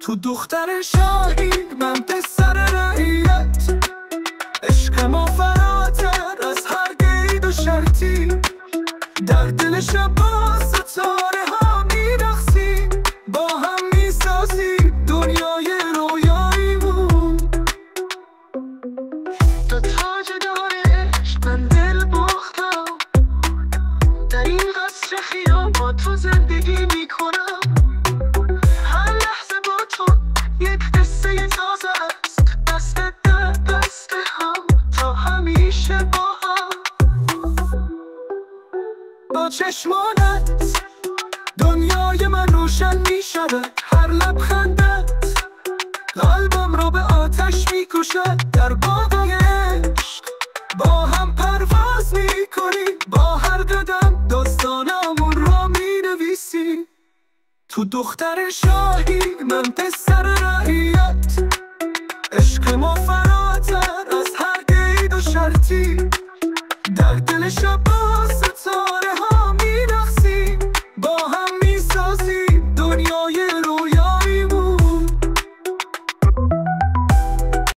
تو دختر شاهی من پسر رعیت، عشق ما فراتر از هر قید و شرطی، در دل شب با ستاره ها میرقصیم، با هم میسازیم دنیای رویاییمون. تو تاجدار عشق من دل باختم، در این قصر خیام با تو زندگی میکنم. هر لحظه با تو یک قصه تازه است، دست در دست هم تا همیشه با هم. با چشمانت دنیای من روشن میشود، هر لبخندت قلبم را به آتش میکشد. در باغ عشق با هم پرواز میکنیم، با هر قدم داستانمون را مینویسیم. تو دختر شاهی من پسر رعیت، عشق ما فراتر از